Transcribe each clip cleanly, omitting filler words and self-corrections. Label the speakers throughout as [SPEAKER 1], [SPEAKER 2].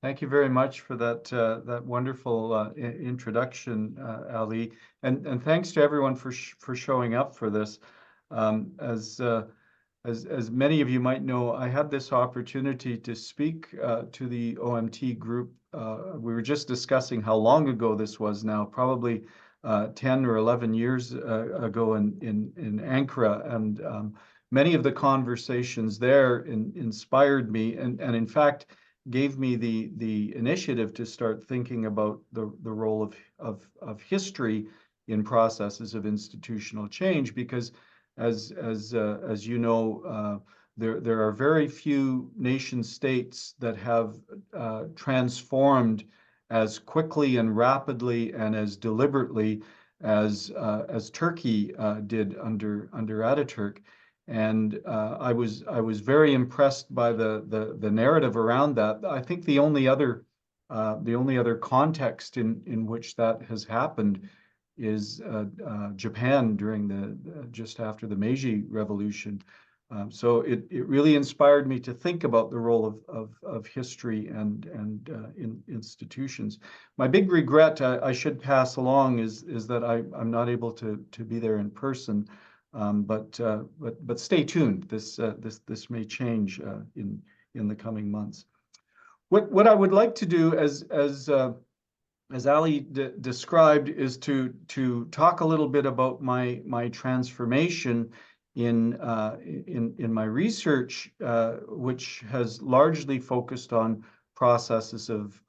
[SPEAKER 1] Thank you very much for that that wonderful introduction, Ali, and thanks to everyone for showing up for this. As many of you might know, I had this opportunity to speak to the OMT group. We were just discussing how long ago this was now, probably 10 or 11 years ago in Ankara, and many of the conversations there inspired me, and in fact gave me the initiative to start thinking about the role of history in processes of institutional change, because as you know, there are very few nation states that have transformed as quickly and rapidly and as deliberately as Turkey did under Ataturk. And I was very impressed by the narrative around that. I think the only other context in which that has happened is Japan during just after the Meiji Revolution. So it really inspired me to think about the role of history and in institutions. My big regret, I should pass along, is that I'm not able to be there in person. But stay tuned. This may change in the coming months. What I would like to do, as Ali described, is to talk a little bit about my transformation in my research, which has largely focused on processes of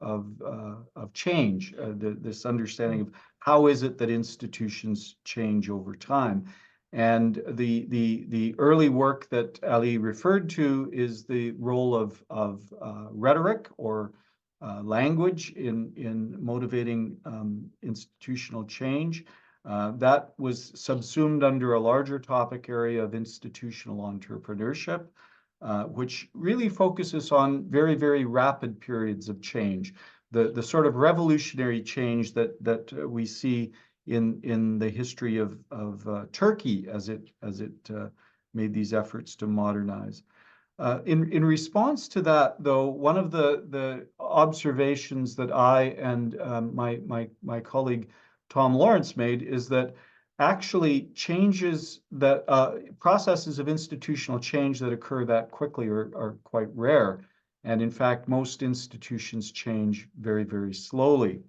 [SPEAKER 1] change. This understanding of how is it that institutions change over time. And the early work that Ali referred to is the role of rhetoric or language in motivating institutional change. That was subsumed under a larger topic area of institutional entrepreneurship, which really focuses on very, very rapid periods of change, the sort of revolutionary change that we see in the history of Turkey as it made these efforts to modernize. In response to that, though, one of the observations that I and my colleague Tom Lawrence made is that actually changes that processes of institutional change that occur that quickly are quite rare. And in fact, most institutions change very, very slowly,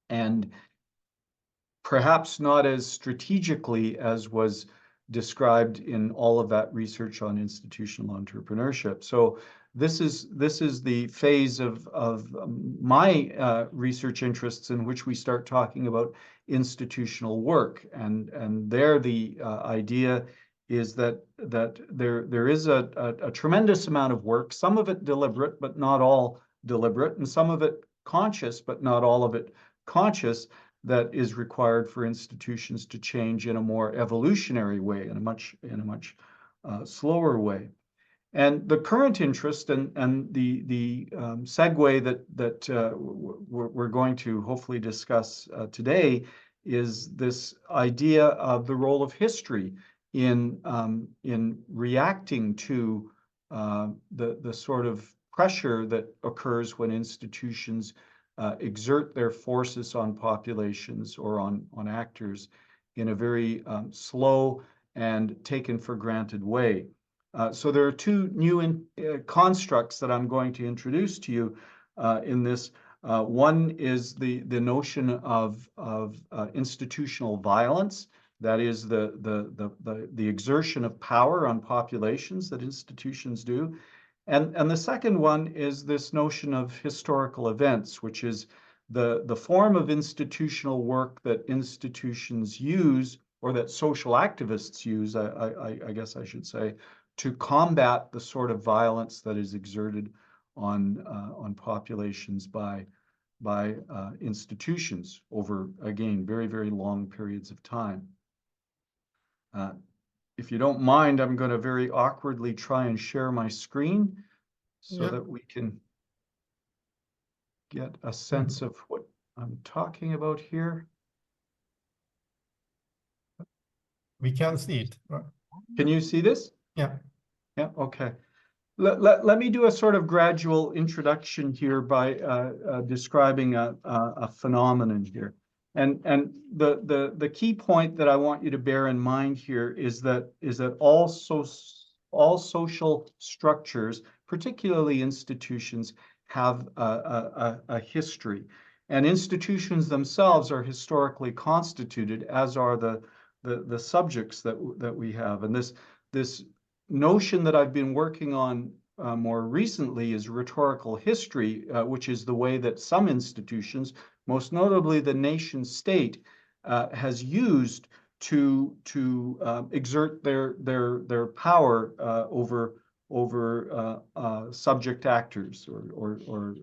[SPEAKER 1] and perhaps not as strategically as was described in all of that research on institutional entrepreneurship. So this is the phase of my research interests in which we start talking about institutional work, and there the idea is that there is a tremendous amount of work, some of it deliberate but not all deliberate, and some of it conscious but not all of it conscious, that is required for institutions to change in a more evolutionary way, in a much slower way. And the current interest and the segue that we're going to hopefully discuss today is this idea of the role of history in reacting to the sort of pressure that occurs when institutions exert their forces on populations or on actors in a very slow and taken for granted way. So there are two new constructs that I'm going to introduce to you in this. One is the notion of institutional violence, that is the exertion of power on populations that institutions do. And the second one is this notion of historical events, which is the form of institutional work that institutions use, or that social activists use, I guess I should say, to combat the sort of violence that is exerted on populations by institutions over, again, very, very long periods of time. If you don't mind, I'm going to very awkwardly try and share my screen so that we can get a sense of what I'm talking about here.
[SPEAKER 2] We can see it.
[SPEAKER 1] Can you see this?
[SPEAKER 2] Yeah.
[SPEAKER 1] Yeah, okay. Let me do a sort of gradual introduction here by describing a phenomenon here. And the key point that I want you to bear in mind here is that all social structures, particularly institutions, have a history. And institutions themselves are historically constituted, as are the subjects that we have. And this notion that I've been working on more recently is rhetorical history, which is the way that some institutions, most notably the nation state, has used to exert their power over subject actors, or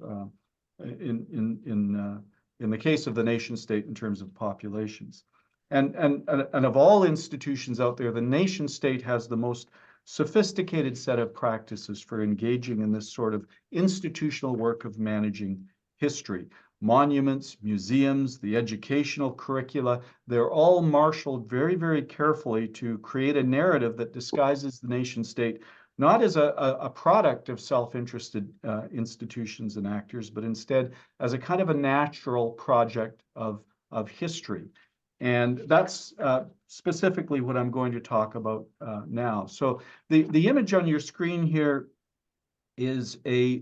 [SPEAKER 1] in the case of the nation state, in terms of populations. And of all institutions out there, the nation state has the most sophisticated set of practices for engaging in this sort of institutional work of managing history. Monuments, museums, the educational curricula, they're all marshaled very, very carefully to create a narrative that disguises the nation state not as a product of self-interested institutions and actors, but instead as a kind of a natural project of history. And that's specifically what I'm going to talk about now. So the image on your screen here is a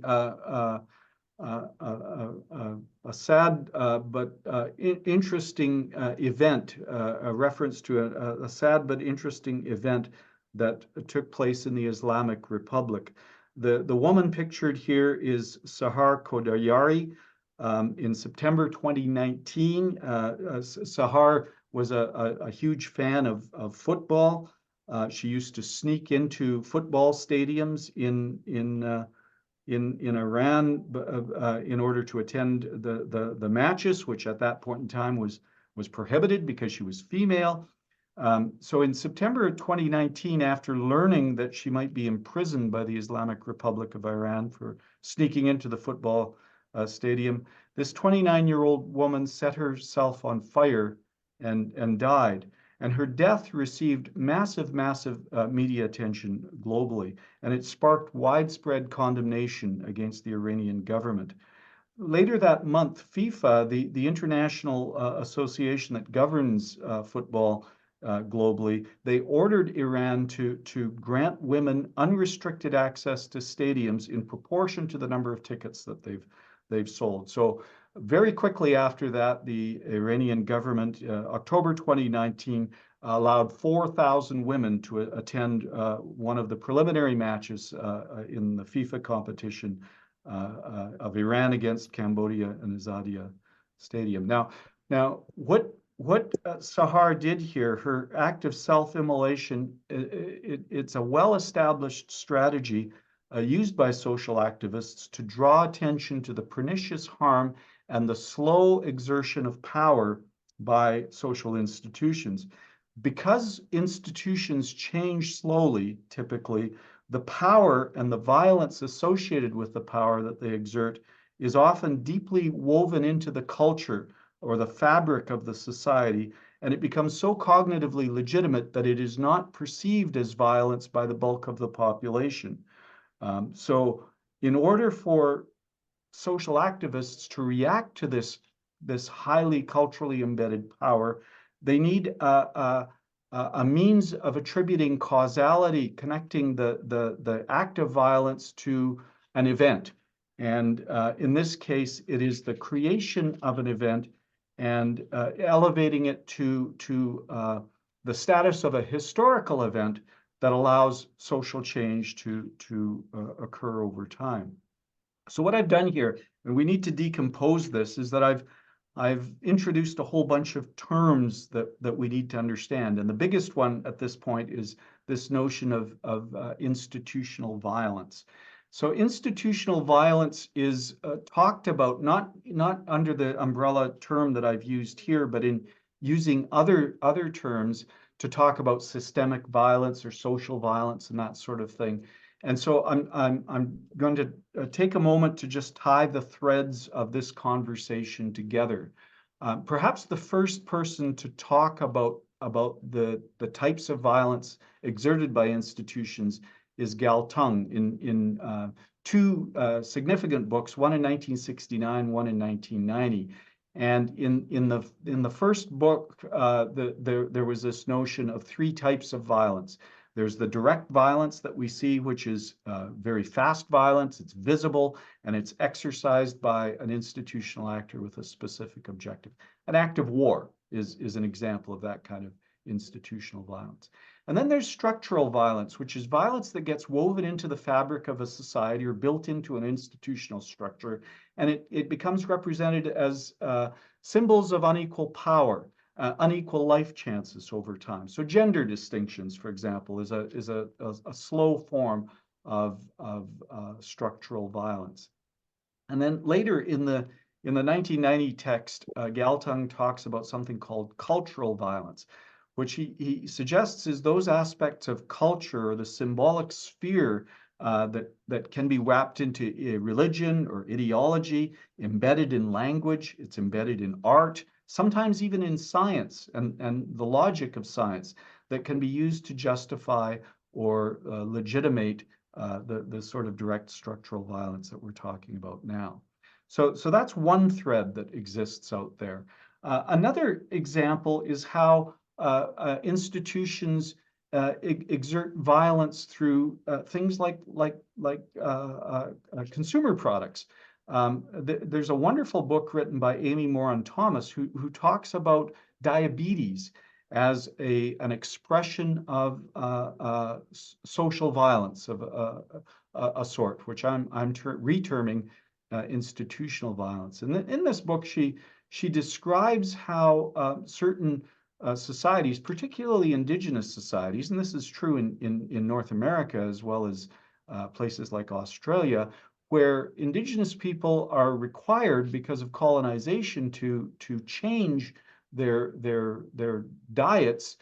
[SPEAKER 1] sad but interesting event, a reference to a sad but interesting event that took place in the Islamic Republic. The woman pictured here is Sahar Khodaryari. In September 2019, Sahar was a huge fan of football. She used to sneak into football stadiums in Iran in order to attend the matches, which at that point in time was prohibited because she was female. So in September 2019, after learning that she might be imprisoned by the Islamic Republic of Iran for sneaking into the football stadium, this 29-year-old woman set herself on fire and died. And her death received massive media attention globally, and it sparked widespread condemnation against the Iranian government. Later that month, FIFA, the international association that governs football globally, they ordered Iran to grant women unrestricted access to stadiums in proportion to the number of tickets that they've sold. So very quickly after that, the Iranian government, October 2019, allowed 4,000 women to attend one of the preliminary matches in the FIFA competition of Iran against Cambodia in Azadiya Stadium. Now, what Sahar did here, her act of self-immolation, it's a well-established strategy used by social activists to draw attention to the pernicious harm and the slow exertion of power by social institutions. Because institutions change slowly, typically, the power and the violence associated with the power that they exert is often deeply woven into the culture or the fabric of the society, and it becomes so cognitively legitimate that it is not perceived as violence by the bulk of the population. So in order for social activists to react to this highly culturally embedded power, they need a means of attributing causality, connecting the act of violence to an event. And in this case, it is the creation of an event and elevating it to the status of a historical event that allows social change to occur over time. So what I've done here, and we need to decompose this, is that I've introduced a whole bunch of terms that we need to understand. And the biggest one at this point is this notion of institutional violence. So institutional violence is talked about not under the umbrella term that I've used here, but in using other terms to talk about systemic violence or social violence and that sort of thing. And so I'm going to take a moment to just tie the threads of this conversation together. Perhaps the first person to talk about the types of violence exerted by institutions is Galtung in two significant books, one in 1969, one in 1990. And in the first book, there was this notion of three types of violence. There's the direct violence that we see, which is very fast violence. It's visible, and it's exercised by an institutional actor with a specific objective. An act of war is an example of that kind of institutional violence. And then there's structural violence, which is violence that gets woven into the fabric of a society or built into an institutional structure, and it becomes represented as symbols of unequal power, unequal life chances over time. So gender distinctions, for example, is a slow form of structural violence. And then later in the 1990 text, Galtung talks about something called cultural violence, which he suggests is those aspects of culture or the symbolic sphere that can be wrapped into religion or ideology, embedded in language, it's embedded in art, sometimes even in science and the logic of science, that can be used to justify or legitimate the sort of direct structural violence that we're talking about now. So that's one thread that exists out there. Another example is how institutions exert violence through things like consumer products. There's a wonderful book written by Amy Moran Thomas who talks about diabetes as an expression of social violence of a sort, which I'm reterming institutional violence. And in this book, she describes how certain societies, particularly indigenous societies, and this is true in North America as well as places like Australia, where indigenous people are required because of colonization to change their diets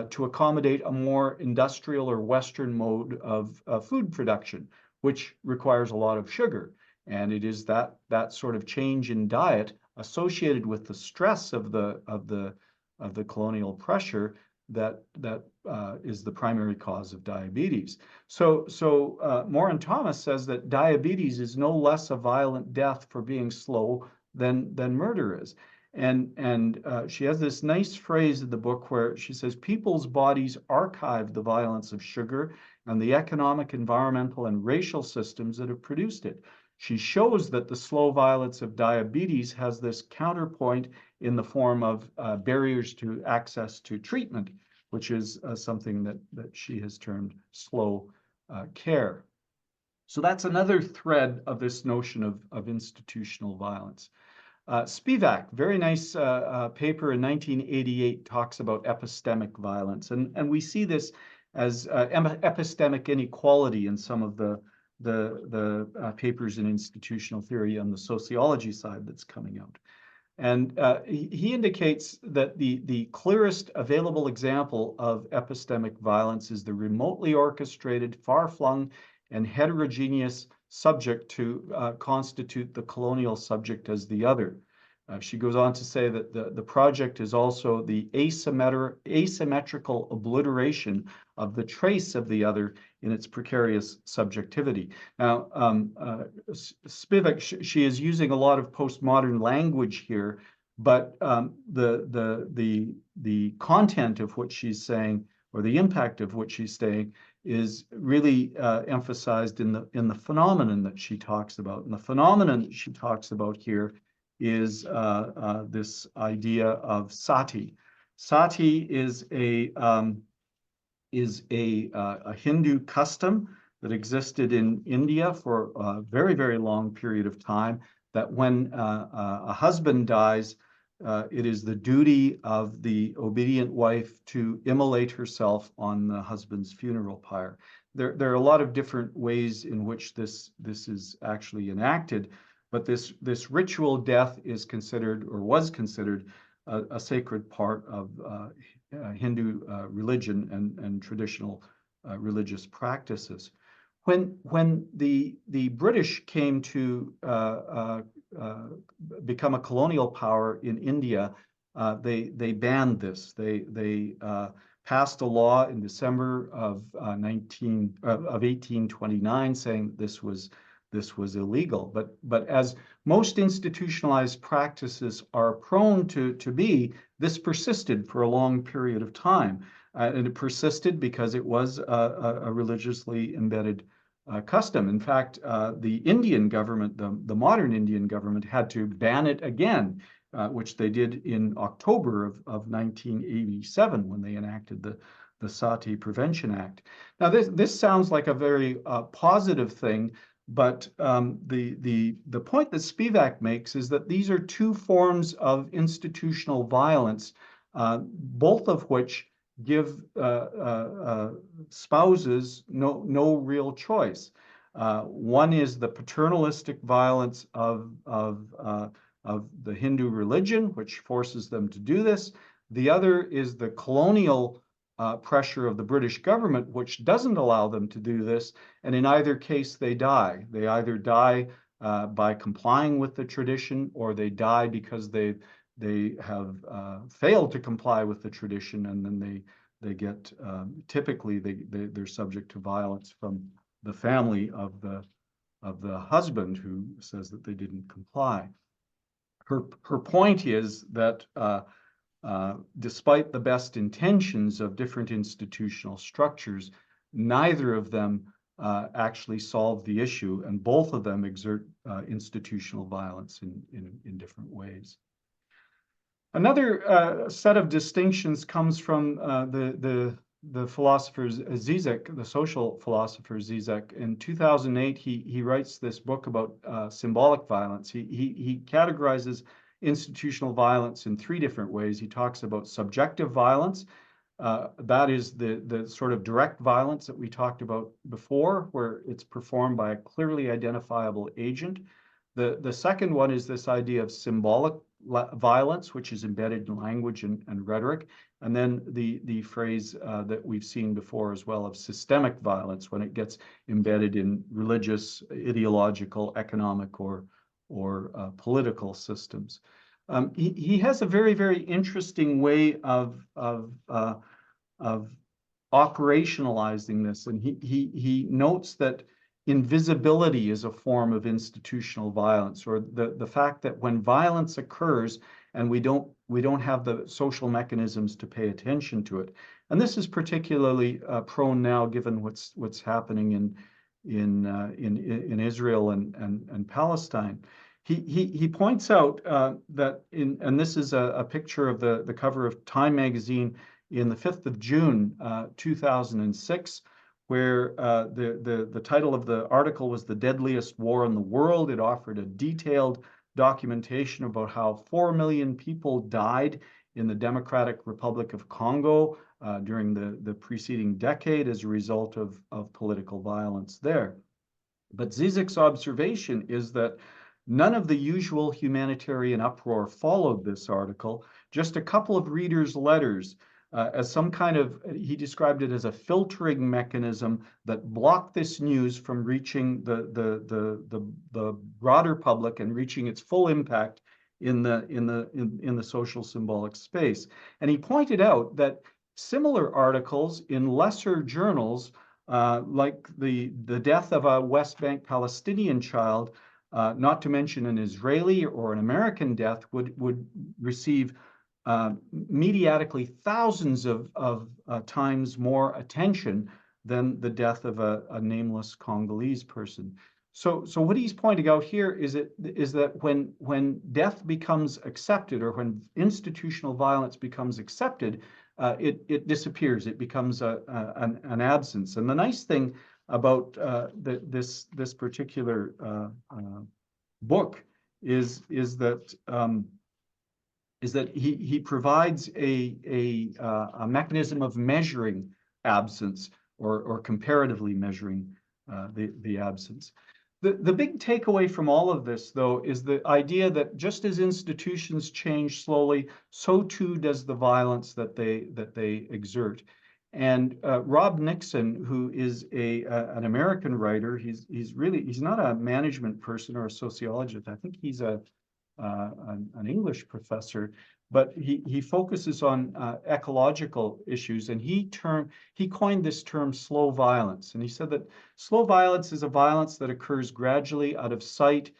[SPEAKER 1] to accommodate a more industrial or Western mode of food production, which requires a lot of sugar. And it is that sort of change in diet associated with the stress of the colonial pressure that is the primary cause of diabetes. So Moran Thomas says that diabetes is no less a violent death for being slow than murder is. And she has this nice phrase in the book where she says, people's bodies archive the violence of sugar and the economic, environmental, and racial systems that have produced it. She shows that the slow violence of diabetes has this counterpoint in the form of barriers to access to treatment, which is something that she has termed slow care. So that's another thread of this notion of institutional violence. Spivak, very nice paper in 1988, talks about epistemic violence. And we see this as epistemic inequality in some of the papers in institutional theory on the sociology side that's coming out. And he indicates that the clearest available example of epistemic violence is the remotely orchestrated, far-flung, and heterogeneous subject to constitute the colonial subject as the other. She goes on to say that the project is also the asymmetrical obliteration of the trace of the other in its precarious subjectivity. Now, Spivak, she is using a lot of postmodern language here, but the content of what she's saying, or the impact of what she's saying, is really emphasized in the phenomenon that she talks about. And the phenomenon that she talks about here is this idea of sati. Sati is a Hindu custom that existed in India for a very, very long period of time, that when a husband dies, it is the duty of the obedient wife to immolate herself on the husband's funeral pyre. There are a lot of different ways in which this is actually enacted, but this ritual death is considered, or was considered, a sacred part of Hindu religion and traditional religious practices. When the British came to become a colonial power in India, they banned this. They passed a law in December of 1829 saying that this was illegal. But as most institutionalized practices are prone to be, this persisted for a long period of time. And it persisted because it was a religiously embedded custom. In fact, the Indian government, the modern Indian government, had to ban it again, which they did in October of 1987 when they enacted the Sati Prevention Act. Now, this sounds like a very positive thing, but the point that Spivak makes is that these are two forms of institutional violence, both of which give spouses no real choice. One is the paternalistic violence of the Hindu religion, which forces them to do this. The other is the colonial pressure of the British government, which doesn't allow them to do this. And in either case, they die. They either die by complying with the tradition, or they die because they have failed to comply with the tradition, and then they get typically they're subject to violence from the family of the husband who says that they didn't comply. Her point is that despite the best intentions of different institutional structures, neither of them actually solve the issue, and both of them exert institutional violence in different ways. Another set of distinctions comes from the philosopher Zizek, the social philosopher Zizek. In 2008, he writes this book about symbolic violence. He categorizes institutional violence in three different ways. He talks about subjective violence. That is the sort of direct violence that we talked about before, where it's performed by a clearly identifiable agent. The second one is this idea of symbolic violence, which is embedded in language and rhetoric. And then the phrase that we've seen before as well of systemic violence, when it gets embedded in religious, ideological, economic, or political systems. He has a very, very interesting way of operationalizing this, and he notes that invisibility is a form of institutional violence, or the fact that when violence occurs and we don't have the social mechanisms to pay attention to it. And this is particularly prone now, given what's happening in Israel and Palestine. He points out that and this is a picture of the cover of Time magazine in the 5th of June, 2006, where the title of the article was "The Deadliest War in the World." It offered a detailed documentation about how 4 million people died in the Democratic Republic of Congo during the preceding decade as a result of political violence there. But Zizek's observation is that none of the usual humanitarian uproar followed this article. Just a couple of readers' letters as some kind of, he described it as a filtering mechanism that blocked this news from reaching the broader public and reaching its full impact in the social symbolic space. And he pointed out that similar articles in lesser journals, like the death of a West Bank Palestinian child, not to mention an Israeli or an American death, would receive mediatically thousands of times more attention than the death of a nameless Congolese person. So what he's pointing out here is that when death becomes accepted, or when institutional violence becomes accepted, it disappears. It becomes an absence. And the nice thing about this particular book is that he provides a mechanism of measuring absence, or comparatively measuring the absence. The big takeaway from all of this, though, is the idea that just as institutions change slowly, so too does the violence that they exert. And Rob Nixon, who is an American writer, he's not a management person or a sociologist. I think he's a an English professor, but he focuses on ecological issues, and he coined this term slow violence. And he said that slow violence is a violence that occurs gradually out of sight.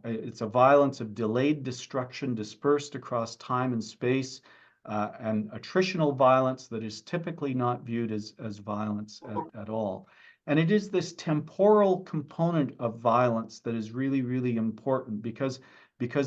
[SPEAKER 1] It's a violence of delayed destruction dispersed across time and space, and attritional violence that is typically not viewed as violence at all. And it is this temporal component of violence that is really, really important because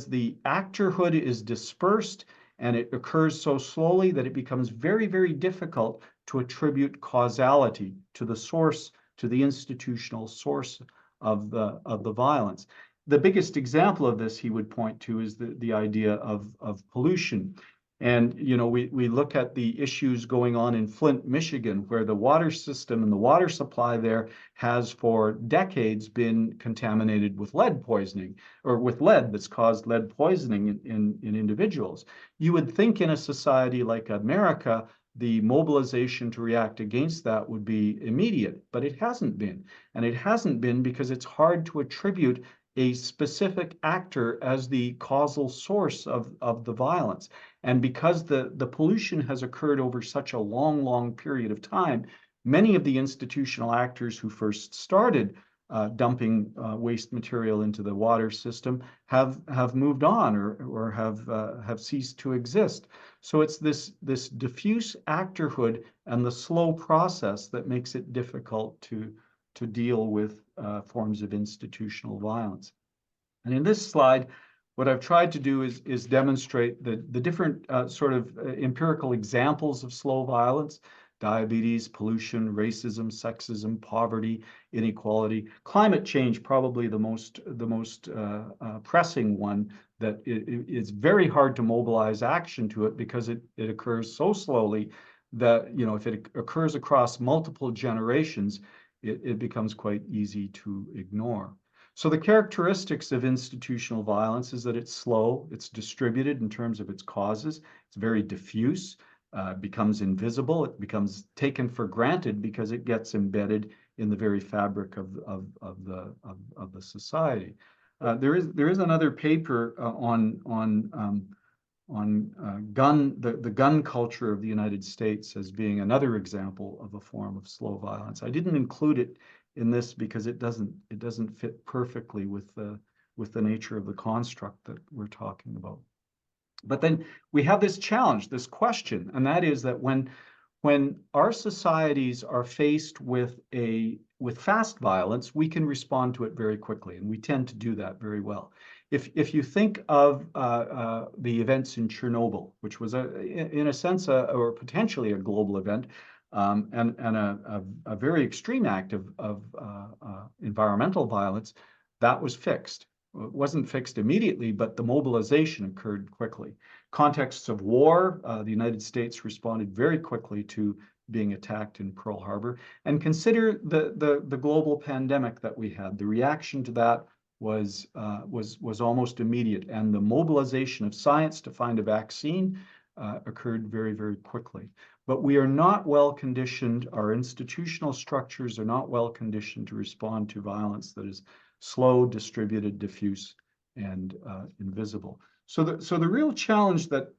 [SPEAKER 1] the actorhood is dispersed and it occurs so slowly that it becomes very, very difficult to attribute causality to the source, to the institutional source of the violence. The biggest example of this he would point to is the idea of pollution. And, you know, we look at the issues going on in Flint, Michigan, where the water system and the water supply there has for decades been contaminated with lead poisoning, or with lead that's caused lead poisoning in individuals. You would think in a society like America, the mobilization to react against that would be immediate, but it hasn't been. And it hasn't been because it's hard to attribute a specific actor as the causal source of the violence. And because the pollution has occurred over such a long, long period of time, many of the institutional actors who first started dumping waste material into the water system have moved on or have ceased to exist. So it's this diffuse actorhood and the slow process that makes it difficult to deal with forms of institutional violence. And in this slide, what I've tried to do is demonstrate the different sort of empirical examples of slow violence: diabetes, pollution, racism, sexism, poverty, inequality. Climate change, probably the most pressing one, that it's very hard to mobilize action to it because it occurs so slowly that, you know, if it occurs across multiple generations, it becomes quite easy to ignore. So the characteristics of institutional violence is that it's slow, it's distributed in terms of its causes, it's very diffuse, becomes invisible, it becomes taken for granted because it gets embedded in the very fabric of the society. There is another paper on the gun culture of the United States as being another example of a form of slow violence. I didn't include it in this because it doesn't fit perfectly with the nature of the construct that we're talking about. But then we have this challenge, this question, and that is that when our societies are faced with fast violence, we can respond to it very quickly, and we tend to do that very well. If you think of the events in Chernobyl, which was in a sense or potentially a global event, and a very extreme act of environmental violence, that was fixed. It wasn't fixed immediately, but the mobilization occurred quickly. Contexts of war, the United States responded very quickly to being attacked in Pearl Harbor. And consider the global pandemic that we had. The reaction to that was almost immediate, and the mobilization of science to find a vaccine occurred very, very quickly. But we are not well conditioned, our institutional structures are not well conditioned to respond to violence that is slow, distributed, diffuse, and invisible. So the real challenge that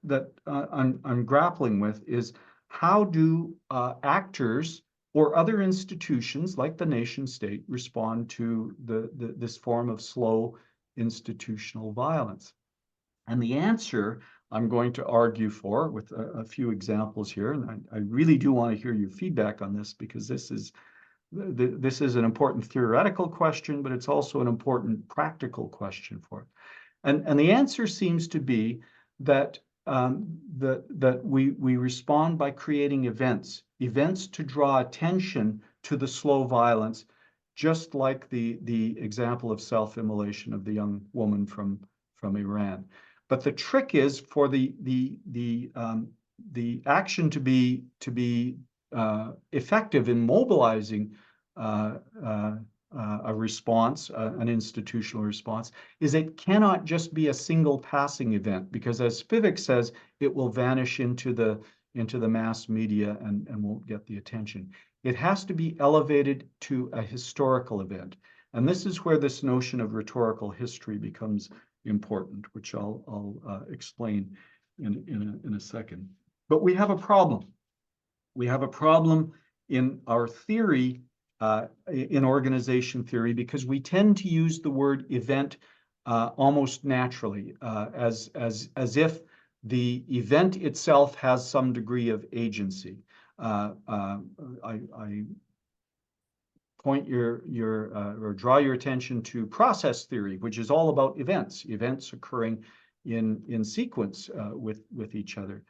[SPEAKER 1] I'm grappling with is, how do actors or other institutions like the nation state respond to this form of slow institutional violence? And the answer I'm going to argue for with a few examples here, and I really do want to hear your feedback on this, because this is an important theoretical question, but it's also an important practical question for it. And the answer seems to be that we respond by creating events to draw attention to the slow violence, just like the example of self-immolation of the young woman from Iran. But the trick is for the action to be effective in mobilizing a response, an institutional response, is it cannot just be a single passing event, because as Spivak says, it will vanish into the mass media and won't get the attention. It has to be elevated to a historical event. And this is where this notion of rhetorical history becomes important, which I'll explain in a second. But we have a problem. We have a problem in our theory, in organization theory, because we tend to use the word event almost naturally, as if the event itself has some degree of agency. I point or draw your attention to process theory, which is all about events occurring in sequence with each other.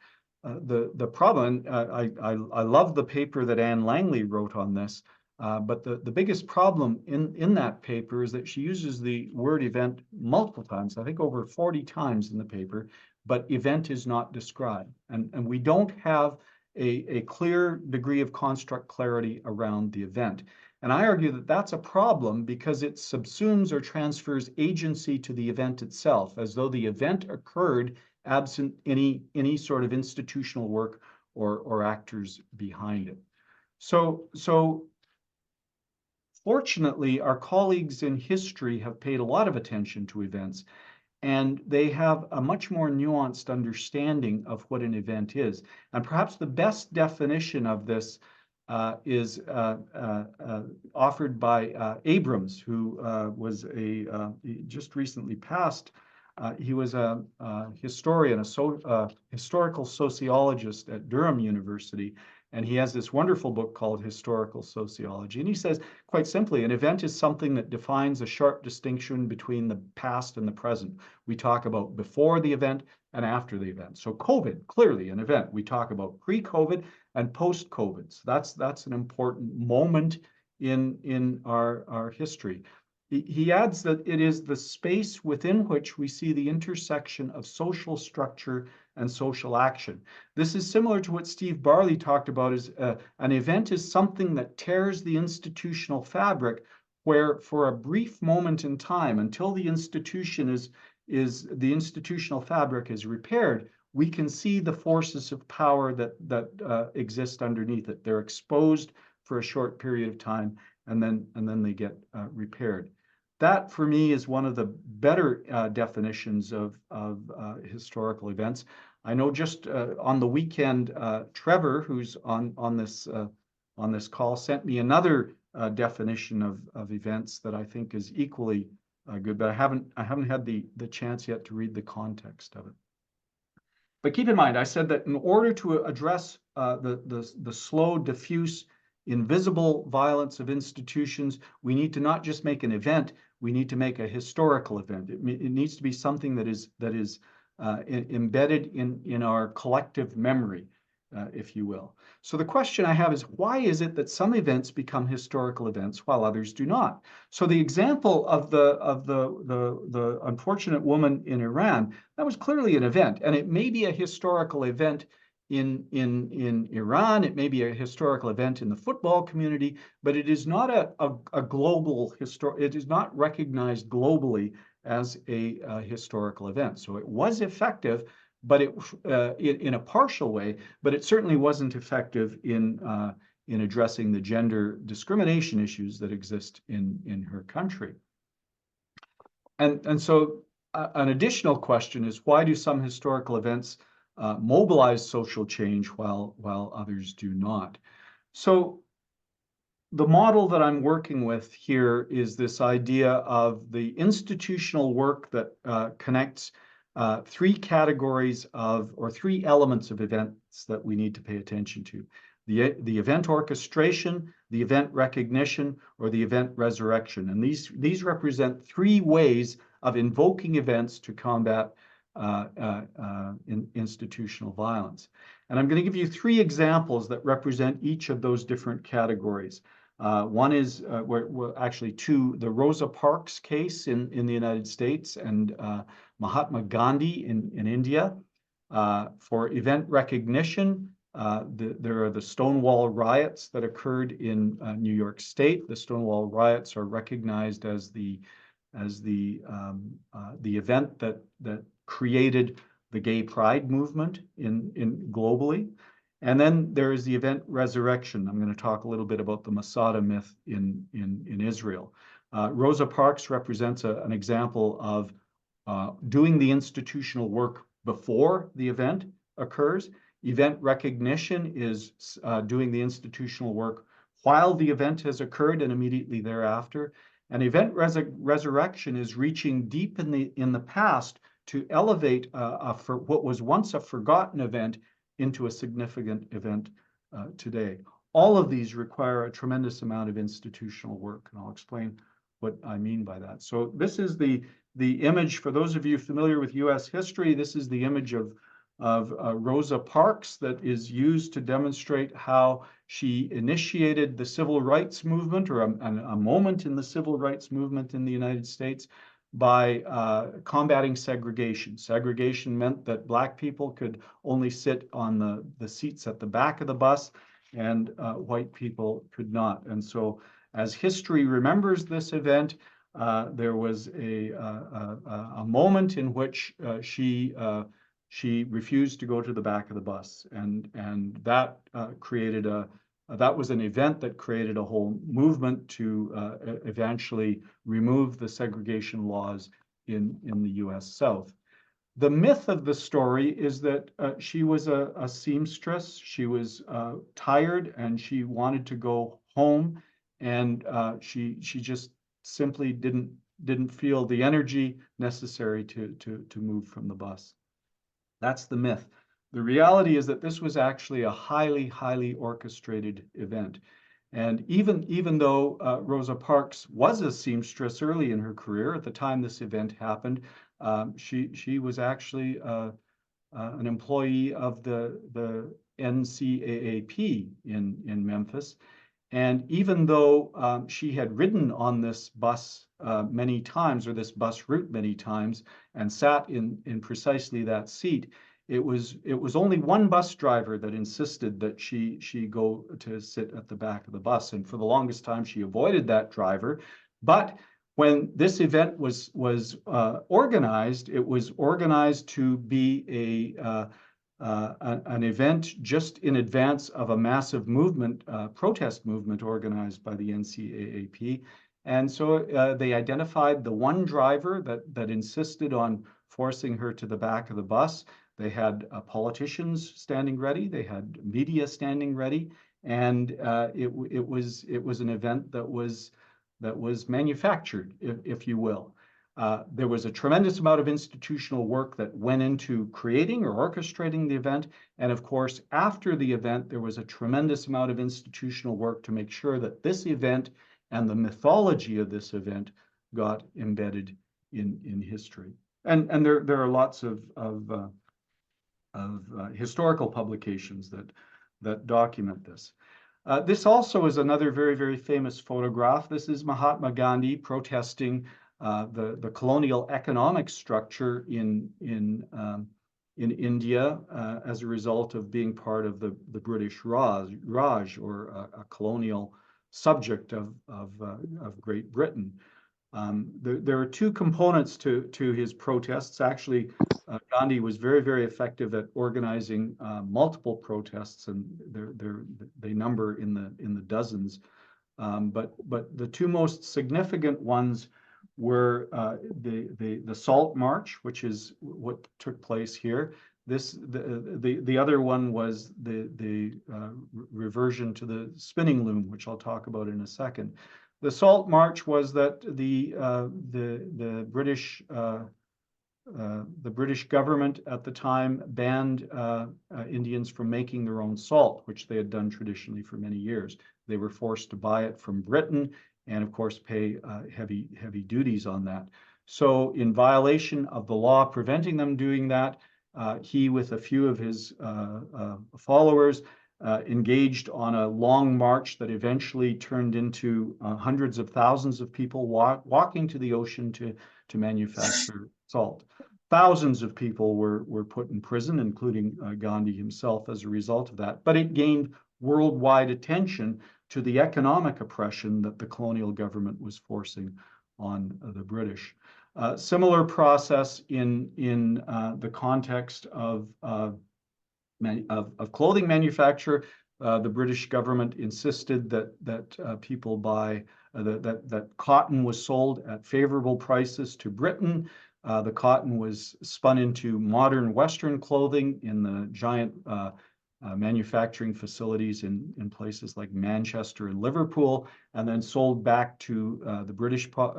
[SPEAKER 1] The problem, I love the paper that Anne Langley wrote on this, but the biggest problem in that paper is that she uses the word event multiple times, I think over 40 times in the paper, but event is not described. And we don't have a clear degree of construct clarity around the event. And I argue that that's a problem because it subsumes or transfers agency to the event itself, as though the event occurred absent any sort of institutional work or actors behind it. So fortunately, our colleagues in history have paid a lot of attention to events, and they have a much more nuanced understanding of what an event is. And perhaps the best definition of this is offered by Abrams, who was just recently passed. He was a historian, a historical sociologist at Durham University, and he has this wonderful book called Historical Sociology. And he says, quite simply, an event is something that defines a sharp distinction between the past and the present. We talk about before the event and after the event. So COVID, clearly an event. We talk about pre-COVID and post-COVID. So that's an important moment in our history. He adds that it is the space within which we see the intersection of social structure and social action. This is similar to what Steve Barley talked about as an event is something that tears the institutional fabric, where for a brief moment in time, until the institution the institutional fabric is repaired, we can see the forces of power that exist underneath it. They're exposed for a short period of time, and then they get repaired. That, for me, is one of the better definitions of historical events. I know just on the weekend, Trevor, who's on this call, sent me another definition of events that I think is equally good, but I haven't had the chance yet to read the context of it. But keep in mind, I said that in order to address the slow, diffuse, invisible violence of institutions, we need to not just make an event, we need to make a historical event. It needs to be something that is embedded in our collective memory, if you will. So the question I have is, why is it that some events become historical events while others do not? So the example of the unfortunate woman in Iran, that was clearly an event, and it may be a historical event in Iran, it may be a historical event in the football community, but it is not a global it is not recognized globally as a historical event. So it was effective, but in a partial way, but it certainly wasn't effective in addressing the gender discrimination issues that exist in her country. And so an additional question is, why do some historical events mobilize social change while others do not? So the model that I'm working with here is this idea of the institutional work that connects three categories or three elements of events that we need to pay attention to: the event orchestration, the event recognition, or the event resurrection. And these represent three ways of invoking events to combat institutional violence. And I'm going to give you three examples that represent each of those different categories. One is, actually two, the Rosa Parks case in the United States and Mahatma Gandhi in India. For event recognition, there are the Stonewall riots that occurred in New York State. The Stonewall riots are recognized as the event that created the gay pride movement globally. And then there is the event resurrection. I'm going to talk a little bit about the Masada myth in Israel. Rosa Parks represents an example of doing the institutional work before the event occurs. Event recognition is doing the institutional work while the event has occurred and immediately thereafter. And event resurrection is reaching deep in the past to elevate for what was once a forgotten event into a significant event today. All of these require a tremendous amount of institutional work, and I'll explain what I mean by that. So this is the image, for those of you familiar with U.S. history, this is the image of Rosa Parks that is used to demonstrate how she initiated the civil rights movement, or a moment in the civil rights movement in the United States, by combating segregation. Segregation meant that Black people could only sit on the seats at the back of the bus, and white people could not. And so as history remembers this event, there was a moment in which she refused to go to the back of the bus, and that created that was an event that created a whole movement to eventually remove the segregation laws in the U.S. South. The myth of the story is that she was a seamstress. She was tired and she wanted to go home, and she just simply didn't feel the energy necessary to move from the bus. That's the myth. The reality is that this was actually a highly orchestrated event. And even though Rosa Parks was a seamstress early in her career, at the time this event happened, she was actually an employee of the NCAAP in Memphis. And even though she had ridden on this bus many times, or this bus route many times, and sat in precisely that seat, it was only one bus driver that insisted that she go to sit at the back of the bus. And for the longest time, she avoided that driver. But when this event was organized, it was organized to be an event just in advance of a massive movement, protest movement organized by the NCAAP. And so they identified the one driver that insisted on forcing her to the back of the bus. They had politicians standing ready. They had media standing ready, and it was an event that was manufactured, if you will. There was a tremendous amount of institutional work that went into creating or orchestrating the event. And of course, after the event, there was a tremendous amount of institutional work to make sure that this event and the mythology of this event got embedded in history. And there are lots of historical publications that document this. This also is another very famous photograph. This is Mahatma Gandhi protesting the colonial economic structure in India as a result of being part of the British Raj, or a colonial subject of Great Britain. There are two components to his protests. Actually, Gandhi was very effective at organizing multiple protests, and they number in the dozens. But the two most significant ones were the Salt March, which is what took place here. The other one was the reversion to the spinning loom, which I'll talk about in a second. The Salt March was that the British government at the time banned Indians from making their own salt, which they had done traditionally for many years. They were forced to buy it from Britain, and of course pay heavy duties on that. So in violation of the law preventing them doing that, he, with a few of his followers, engaged on a long march that eventually turned into hundreds of thousands of people walking to the ocean to manufacture salt. Thousands of people were put in prison, including Gandhi himself, as a result of that. But it gained worldwide attention to the economic oppression that the colonial government was forcing on the British. Similar process in the context of clothing manufacture. The British government insisted that people buy that cotton was sold at favorable prices to Britain. The cotton was spun into modern Western clothing in the giant manufacturing facilities in places like Manchester and Liverpool, and then sold back to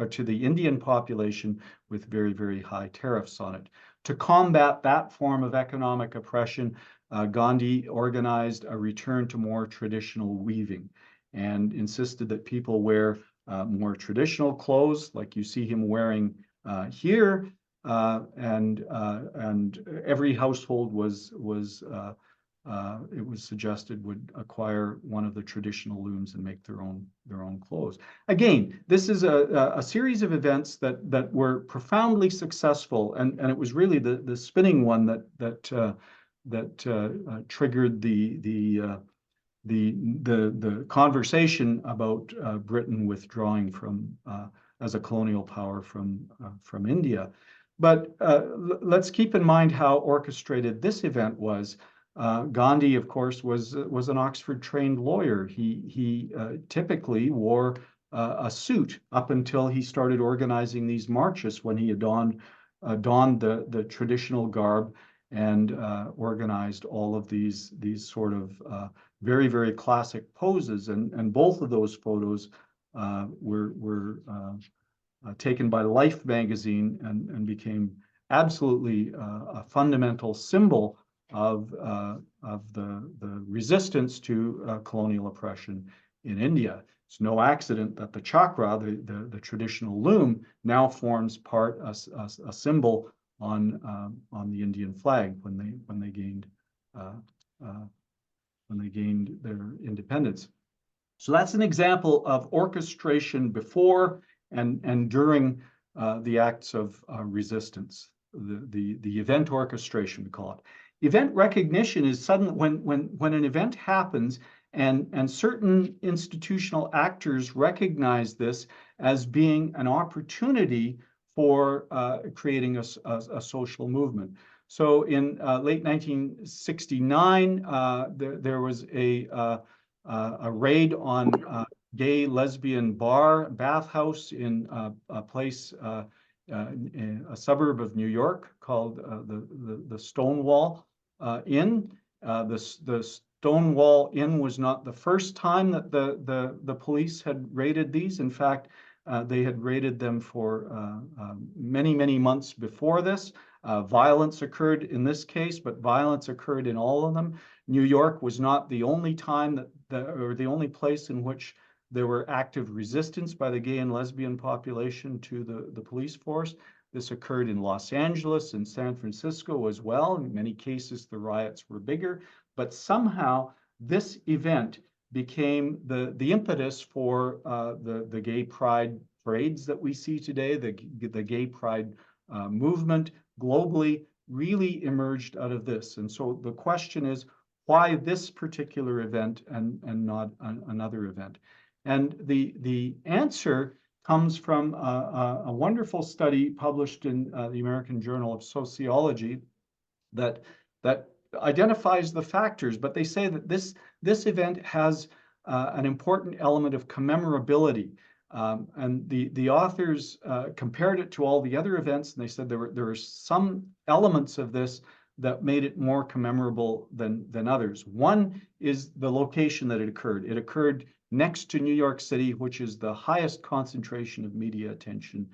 [SPEAKER 1] to the Indian population with very, very high tariffs on it. To combat that form of economic oppression, Gandhi organized a return to more traditional weaving and insisted that people wear more traditional clothes, like you see him wearing here, and every household it was suggested would acquire one of the traditional looms and make their own clothes. Again, this is a series of events that were profoundly successful, and it was really the spinning one that triggered the conversation about Britain withdrawing as a colonial power from India. But let's keep in mind how orchestrated this event was. Gandhi, of course, was an Oxford-trained lawyer. He typically wore a suit up until he started organizing these marches, when he had donned the traditional garb and organized all of these sort of very, very classic poses. And both of those photos were taken by Life magazine and became absolutely a fundamental symbol of the resistance to colonial oppression in India. It's no accident that the chakra, the traditional loom, now forms a symbol on the Indian flag when they gained their independence. So that's an example of orchestration before and during the acts of resistance. The event orchestration, we call it. Event recognition is sudden when an event happens and certain institutional actors recognize this as being an opportunity for creating a social movement. So in late 1969, there was a raid on gay lesbian bathhouse in a place in a suburb of New York called the Stonewall Inn. The Stonewall Inn was not the first time that the police had raided these. In fact, they had raided them for many months before this. Violence occurred in this case, but violence occurred in all of them. New York was not the only time or the only place in which there were active resistance by the gay and lesbian population to the police force. This occurred in Los Angeles and San Francisco as well. In many cases, the riots were bigger, but somehow this event became the impetus for the gay pride parades that we see today. The gay pride movement globally really emerged out of this. And so the question is, why this particular event and not another event? And the answer comes from a wonderful study published in the American Journal of Sociology that identifies the factors, but they say that this event has an important element of commemorability. And the authors compared it to all the other events, and they said there were some elements of this that made it more commemorable than others. One is the location that it occurred. It occurred next to New York City, which is the highest concentration of media attention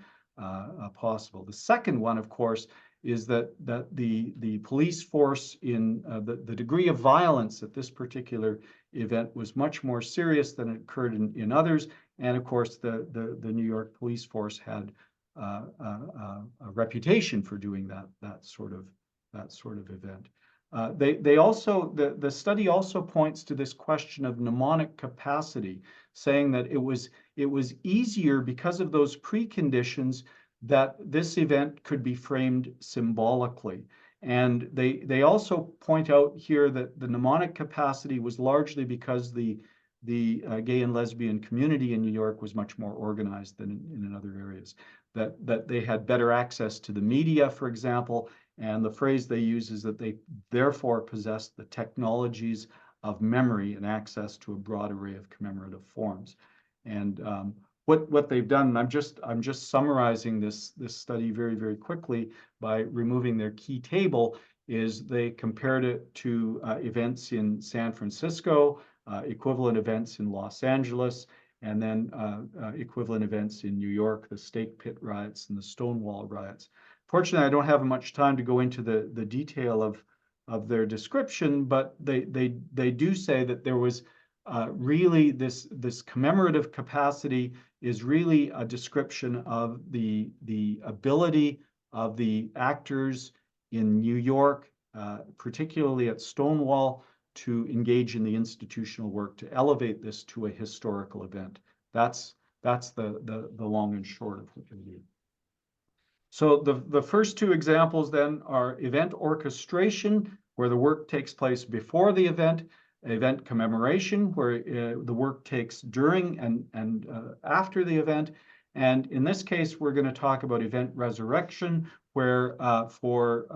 [SPEAKER 1] possible. The second one, of course, is that the police force in the degree of violence at this particular event was much more serious than it occurred in others. And of course, the New York police force had a reputation for doing that sort of event. The study also points to this question of mnemonic capacity, saying that it was easier because of those preconditions that this event could be framed symbolically. And they also point out here that the mnemonic capacity was largely because the gay and lesbian community in New York was much more organized than in other areas. That they had better access to the media, for example, and the phrase they use is that they therefore possessed the technologies of memory and access to a broad array of commemorative forms. And what they've done, and I'm just summarizing this study very, very quickly by removing their key table, is they compared it to events in San Francisco, equivalent events in Los Angeles, and then equivalent events in New York, the Steak Pit riots and the Stonewall riots. Fortunately, I don't have much time to go into the detail of their description, but they do say that there was really this commemorative capacity is really a description of the ability of the actors in New York, particularly at Stonewall, to engage in the institutional work to elevate this to a historical event. That's the long and short of what we do. So the first two examples then are event orchestration, where the work takes place before the event commemoration, where the work takes during and after the event. And in this case, we're going to talk about event resurrection, where for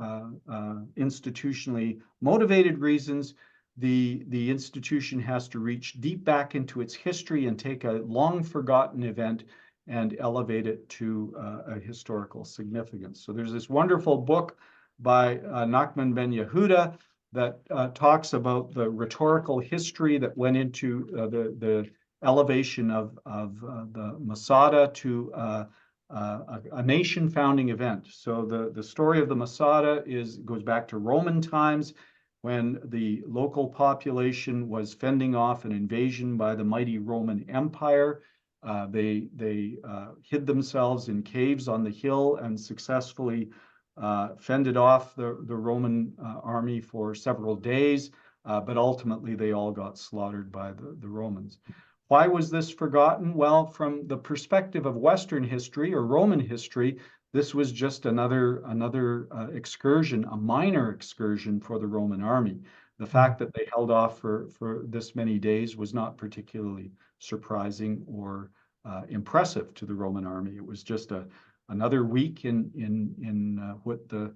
[SPEAKER 1] institutionally motivated reasons, the institution has to reach deep back into its history and take a long forgotten event and elevate it to a historical significance. So there's this wonderful book by Nachman Ben Yehuda that talks about the rhetorical history that went into the elevation of the Masada to a nation-founding event. So the story of the Masada goes back to Roman times, when the local population was fending off an invasion by the mighty Roman Empire. They hid themselves in caves on the hill and successfully fended off the Roman army for several days, but ultimately they all got slaughtered by the Romans. Why was this forgotten? Well, from the perspective of Western history or Roman history, this was just another excursion, a minor excursion for the Roman army. The fact that they held off for this many days was not particularly surprising or impressive to the Roman army. It was just another week in what the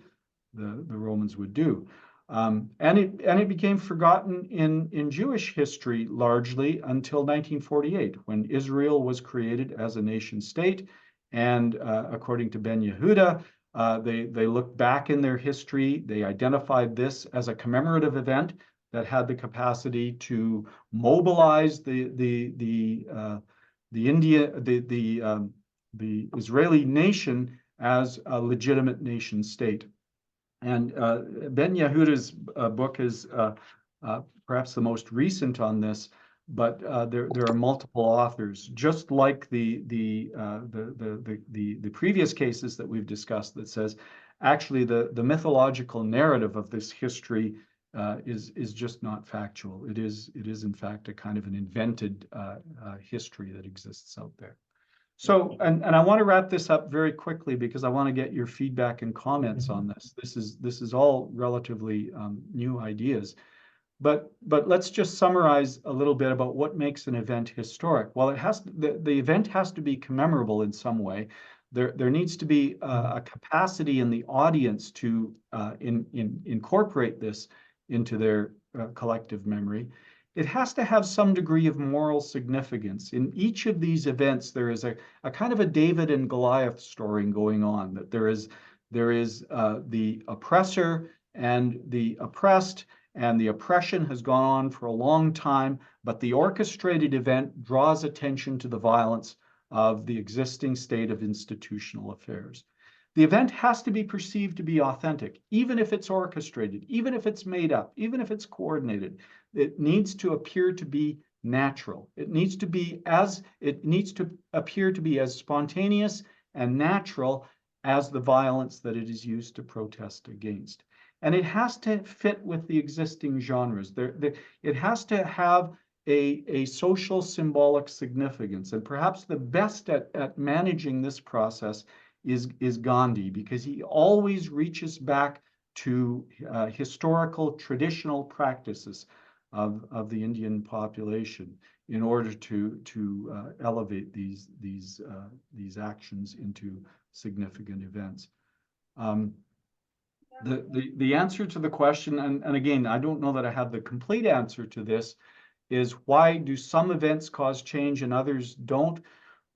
[SPEAKER 1] Romans would do. And it became forgotten in Jewish history largely until 1948, when Israel was created as a nation state. And according to Ben Yehuda, they looked back in their history. They identified this as a commemorative event that had the capacity to mobilize the Israeli nation as a legitimate nation state. And Ben Yehuda's book is perhaps the most recent on this, but there are multiple authors, just like the previous cases that we've discussed, that says actually the mythological narrative of this history is just not factual. It is in fact a kind of an invented history that exists out there. So, and I want to wrap this up very quickly because I want to get your feedback and comments on this. This is all relatively new ideas. But let's just summarize a little bit about what makes an event historic. Well, the event has to be commemorable in some way. There needs to be a capacity in the audience to incorporate this into their collective memory. It has to have some degree of moral significance. In each of these events, there is a kind of a David and Goliath story going on, that there is the oppressor and the oppressed, and the oppression has gone on for a long time, but the orchestrated event draws attention to the violence of the existing state of institutional affairs. The event has to be perceived to be authentic, even if it's orchestrated, even if it's made up, even if it's coordinated. It needs to appear to be natural. It needs to appear to be as spontaneous and natural as the violence that it is used to protest against. And it has to fit with the existing genres. It has to have a social symbolic significance. And perhaps the best at managing this process is Gandhi, because he always reaches back to historical traditional practices of the Indian population in order to elevate these actions into significant events. The answer to the question, and again, I don't know that I have the complete answer to this, is why do some events cause change and others don't?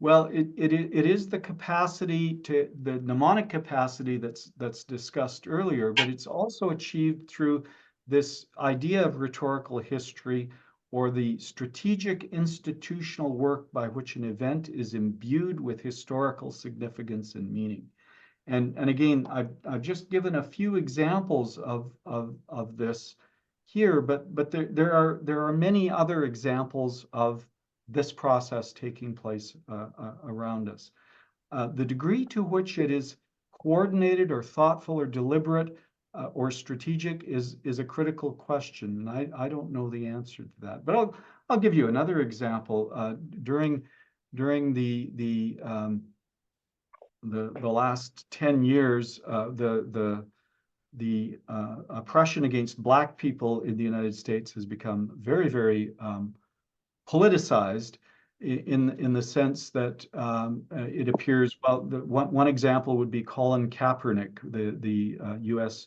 [SPEAKER 1] Well, it is the capacity to the mnemonic capacity that's discussed earlier, but it's also achieved through this idea of rhetorical history, or the strategic institutional work by which an event is imbued with historical significance and meaning. And again, I've just given a few examples of this here, but there are many other examples of this process taking place around us. The degree to which it is coordinated or thoughtful or deliberate or strategic is a critical question, and I don't know the answer to that. But I'll give you another example. During the last 10 years, the oppression against Black people in the United States has become very, very politicized, in the sense that it appears, well, one example would be Colin Kaepernick, the U.S.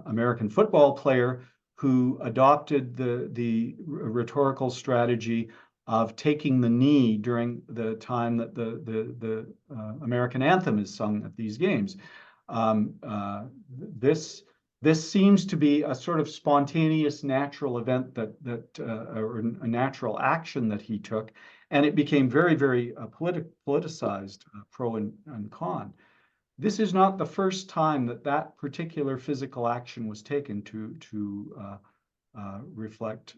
[SPEAKER 1] American football player who adopted the rhetorical strategy of taking the knee during the time that the American anthem is sung at these games. This seems to be a sort of spontaneous, natural event or a natural action that he took, and it became very, very politicized, pro and con. This is not the first time that particular physical action was taken to reflect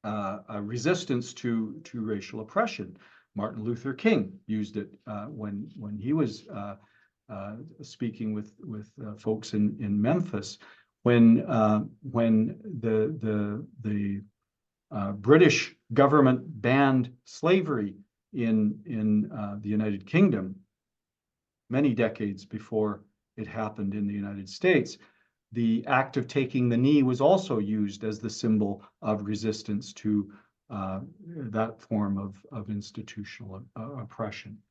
[SPEAKER 1] a resistance to racial oppression. Martin Luther King used it when he was speaking with folks in Memphis, when the British government banned slavery in the United Kingdom many decades before it happened in the United States. The act of taking the knee was also used as the symbol of resistance to that form of institutional oppression.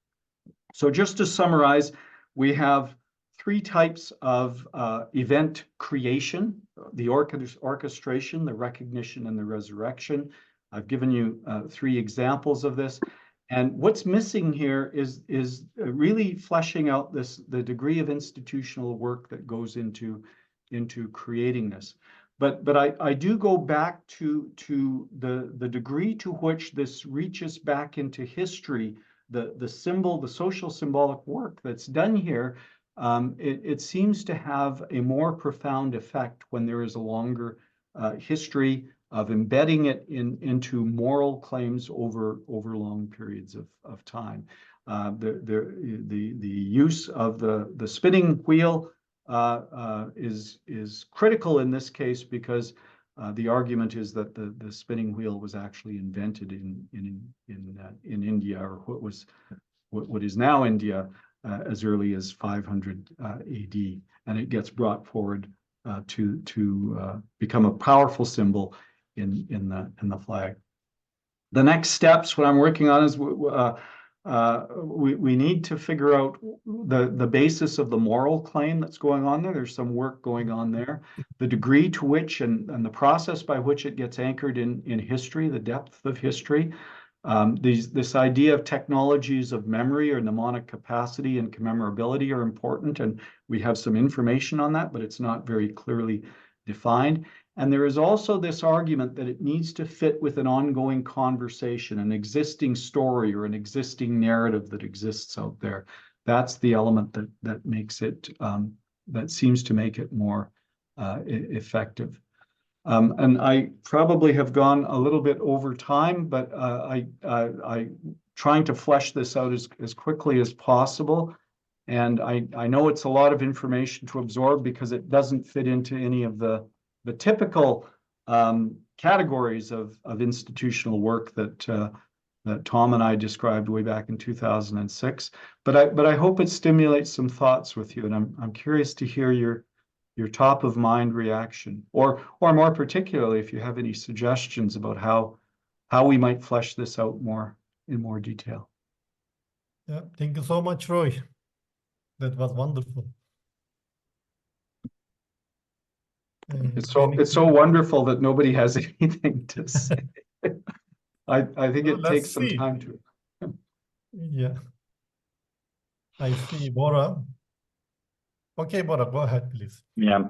[SPEAKER 1] So just to summarize, we have three types of event creation: the orchestration, the recognition, and the resurrection. I've given you three examples of this. And what's missing here is really fleshing out the degree of institutional work that goes into creating this. But I do go back to the degree to which this reaches back into history, the social symbolic work that's done here. It seems to have a more profound effect when there is a longer history of embedding it into moral claims over long periods of time. The use of the spinning wheel is critical in this case, because the argument is that the spinning wheel was actually invented in India, or what is now India, as early as 500 AD, and it gets brought forward to become a powerful symbol in the flag. The next steps, what I'm working on, is we need to figure out the basis of the moral claim that's going on there. There's some work going on there. The degree to which and the process by which it gets anchored in history, the depth of history. This idea of technologies of memory or mnemonic capacity and commemorability are important, and we have some information on that, but it's not very clearly defined. And there is also this argument that it needs to fit with an ongoing conversation, an existing story or an existing narrative that exists out there. That's the element that makes it, that seems to make it more effective. And I probably have gone a little bit over time, but I'm trying to flesh this out as quickly as possible. And I know it's a lot of information to absorb, because it doesn't fit into any of the typical categories of institutional work that Tom and I described way back in 2006. But I hope it stimulates some thoughts with you, and I'm curious to hear your top of mind reaction, or more particularly, if you have any suggestions about how we might flesh this out in more detail.
[SPEAKER 2] Yeah, thank you so much, Roy. That was wonderful.
[SPEAKER 1] It's so wonderful that nobody has anything to say. I think it takes some time to.
[SPEAKER 2] Yeah. I see Bora. Okay, Bora, go ahead, please.
[SPEAKER 3] Yeah.